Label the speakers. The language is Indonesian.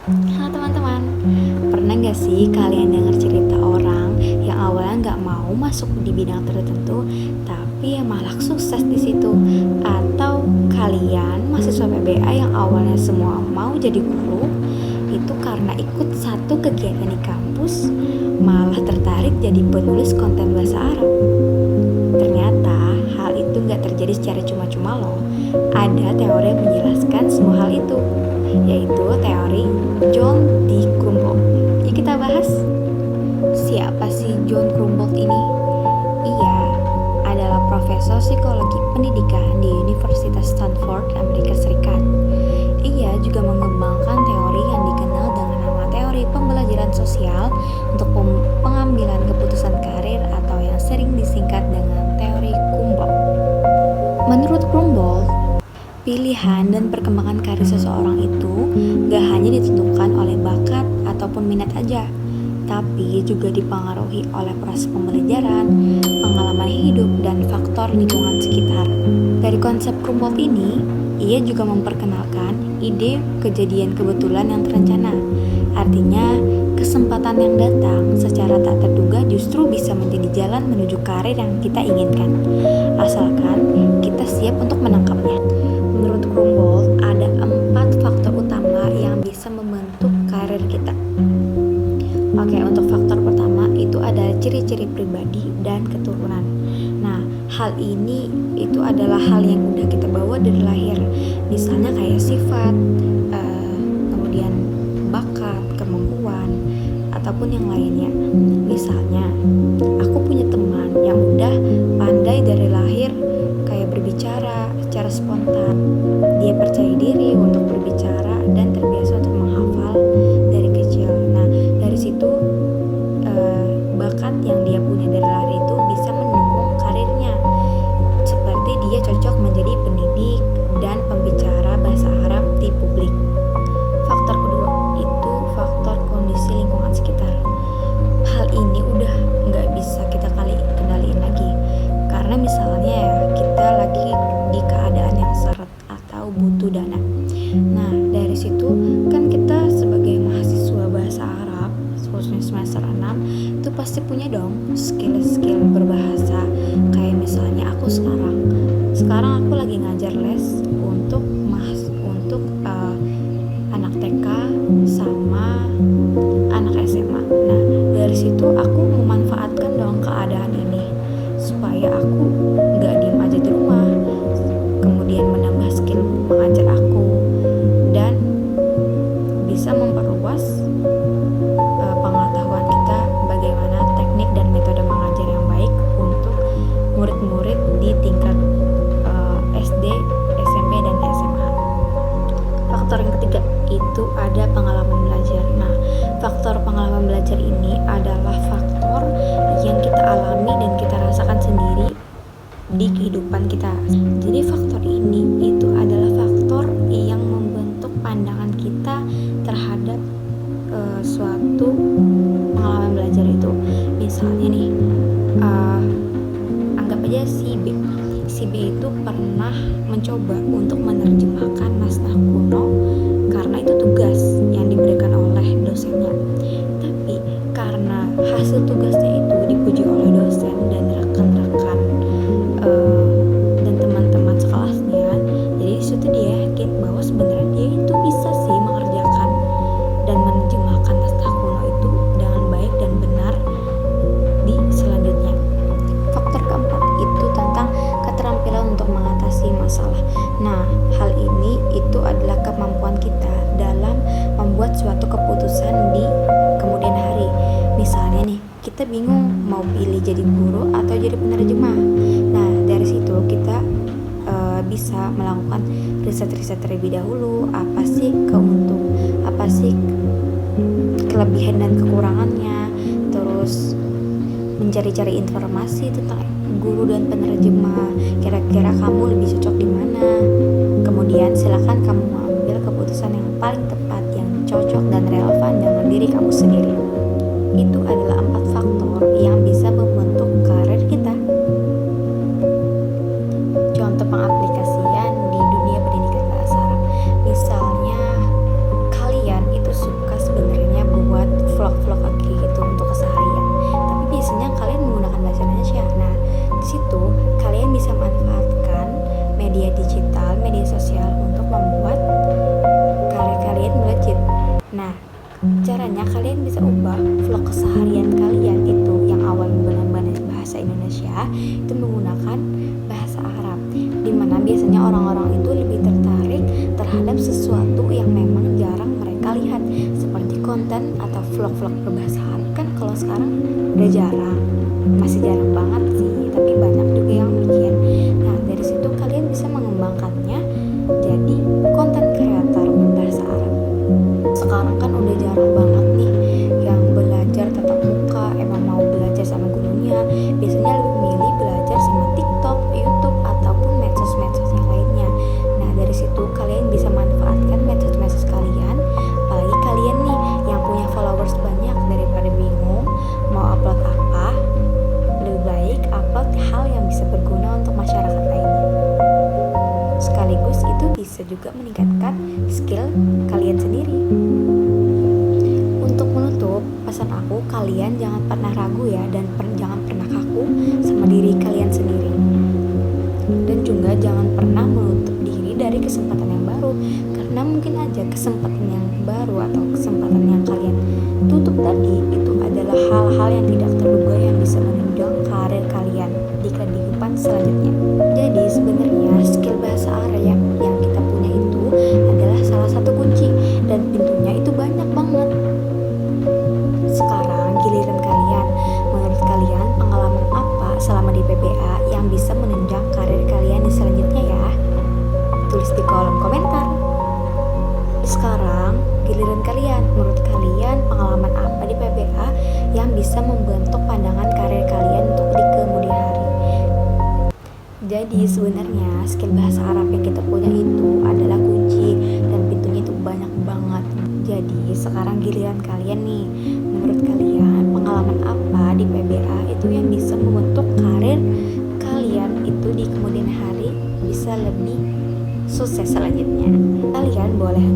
Speaker 1: Halo teman-teman, pernah gak sih kalian dengar cerita orang yang awalnya gak mau masuk di bidang tertentu, tapi yang malah sukses di situ? Atau kalian mahasiswa PBA yang awalnya semua mau jadi guru, itu karena ikut satu kegiatan di kampus, malah tertarik jadi penulis konten bahasa Arab? Ternyata hal itu gak terjadi secara cuma-cuma loh. Ada teori yang menjelaskan semua hal itu, yaitu teori John D. Krumboldt. Yuk kita bahas. Siapa sih John Krumboldt ini? Ia adalah profesor psikologi pendidikan di Universitas Stanford, Amerika Serikat. Ia juga mengembangkan teori yang dikenal dengan nama teori pembelajaran sosial untuk pengambilan keputusan karir atau yang sering disingkat dengan teori Krumboldt. Menurut Krumboldt, pilihan dan perkembangan karir seseorang itu gak hanya ditentukan oleh bakat ataupun minat aja, tapi juga dipengaruhi oleh proses pembelajaran, pengalaman hidup, dan faktor lingkungan sekitar. Dari konsep Krumboldt ini, ia juga memperkenalkan ide kejadian kebetulan yang terencana. Artinya, kesempatan yang datang secara tak terduga justru bisa menjadi jalan menuju karir yang kita inginkan, asalkan kita siap untuk menangkapnya. Menurut Krumboldt, ada 4 faktor utama yang bisa membentuk karir kita. Oke, untuk faktor pertama itu ada ciri-ciri pribadi dan keturunan. Nah, hal ini itu adalah hal yang udah kita bawa dari lahir. Misalnya kayak sifat, kemudian bakat, kemampuan, ataupun yang lainnya. Misalnya, aku punya teman yang udah pandai dari lahir kayak berbicara secara spontan. Dia percaya diri untuk berbicara dan terbiasa untuk menghafal dari kecil. Nah, dari situ bakat yang dia punya dari lahir itu bisa mendukung karirnya. Seperti dia cocok menjadi pendidik dan pembicara bahasa Arab di publik. Faktor kedua itu faktor kondisi lingkungan sekitar. Hal ini udah nggak bisa kita kendaliin lagi, karena misalnya ya kita lagi di keadaan yang seret atau butuh dana. Nah, dari situ kan kita sebagai mahasiswa bahasa Arab khususnya semester 6 itu pasti punya dong skill berbahasa. Kayak misalnya aku sekarang aku lagi ngajar les untuk anak TK sama anak SMA. Nah, dari situ aku memanfaatkan dong keadaan ini supaya aku nggak diem aja di rumah, kemudian menambah skill mengajar aku dan bisa memperluas pengetahuan kita bagaimana teknik dan metode mengajar yang baik untuk murid-murid di tingkat SD, SMP, dan SMA. Faktor yang ketiga itu ada pengalaman belajar. Nah, faktor pengalaman belajar ini adalah faktor yang kita alami dan kita rasakan sendiri di kehidupan kita. Jadi faktor ini itu adalah faktor yang membentuk pandangan kita terhadap suatu pengalaman belajar itu. Misalnya nih, anggap aja si B itu pernah mencoba untuk menerjemahkan naskah kuno karena itu tugas yang diberikan oleh dosennya. Tapi karena hasil tugasnya itu dipuji oleh dosen dan rekan-rekan dan teman-teman sekelasnya, jadi disitu dia yakin bahwa sebenarnya dia itu bisa sih mengerjakan dan menerjemahkan naskah kuno itu dengan baik dan benar di selanjutnya. Faktor keempat itu tentang keterampilan untuk mengatasi masalah. Nah, hal ini itu adalah kemampuan kita dalam membuat suatu keputusan di kemudian hari. Misalnya nih, kita bingung mau pilih jadi guru atau jadi penerjemah. Nah, dari situ kita bisa melakukan riset-riset terlebih dahulu. Apa sih kelebihan dan kekurangannya, terus mencari-cari informasi tentang guru dan penerjemah, kira-kira kamu lebih cocok di mana. Kemudian silakan kamu mengambil keputusan yang paling tepat, yang cocok dan relevan dengan diri kamu sendiri. Itu adalah 4 faktor yang bisa membentuk karir kita. Contoh pengaplikasian di dunia pendidikan bahasa Arab. Misalnya kalian itu suka media digital, media sosial untuk membuat karir kalian melejit. Nah, caranya kalian bisa ubah vlog keseharian kalian itu yang awal menggunakan bahasa Indonesia itu menggunakan bahasa Arab, dimana biasanya orang-orang itu lebih tertarik terhadap sesuatu yang memang jarang mereka lihat, seperti konten atau vlog-vlog berbahasa Arab. Kan kalau sekarang udah jarang, masih jarang banget sih, tapi banyak juga yang bikin. Nah, dari situ kalian bisa mengembangkannya jadi konten kreator berbahasa Arab. Sekarang kan udah jarang banget nih yang belajar tatap muka, emang mau belajar sama gurunya, biasanya lebih milih belajar sama TikTok, YouTube, ataupun medsos-medsos yang lainnya. Nah, dari situ kalian bisa manfaatkan medsos-medsos kalian, apalagi kalian nih yang punya followers banyak, daripada bingung mau upload apa, lebih baik upload hal yang bisa berguna untuk masyarakat lainnya. Sekaligus itu bisa juga meningkatkan skill kalian sendiri. Untuk menutup, pesan aku, kalian jangan pernah ragu ya, dan jangan pernah kaku sama diri kalian sendiri. Dan juga jangan pernah menutup diri dari kesempatan yang baru, karena mungkin aja kesempatan yang baru atau kesempatan yang kalian tutup tadi itu adalah hal-hal yang tidak terduga yang bisa menunjang karir kalian di kehidupan selanjutnya. Jadi sebenarnya skill bahasa Arab yang kita punya itu adalah salah satu kunci, dan pintunya itu banyak banget. Sekarang giliran kalian. Menurut kalian pengalaman apa selama di PBA yang bisa menunjang karir kalian di selanjutnya ya? Tulis di kolom komentar. Sekarang giliran kalian. Menurut kalian pengalaman apa di PBA yang bisa membentuk pandangan karir kalian untuk di kemudian hari? Jadi sebenarnya skill bahasa Arab yang kita punya itu adalah kunci, dan pintunya itu banyak banget. Jadi sekarang giliran kalian nih. Menurut kalian pengalaman apa di PBA itu yang bisa membentuk karir kalian itu di kemudian hari bisa lebih sukses selanjutnya? Kalian boleh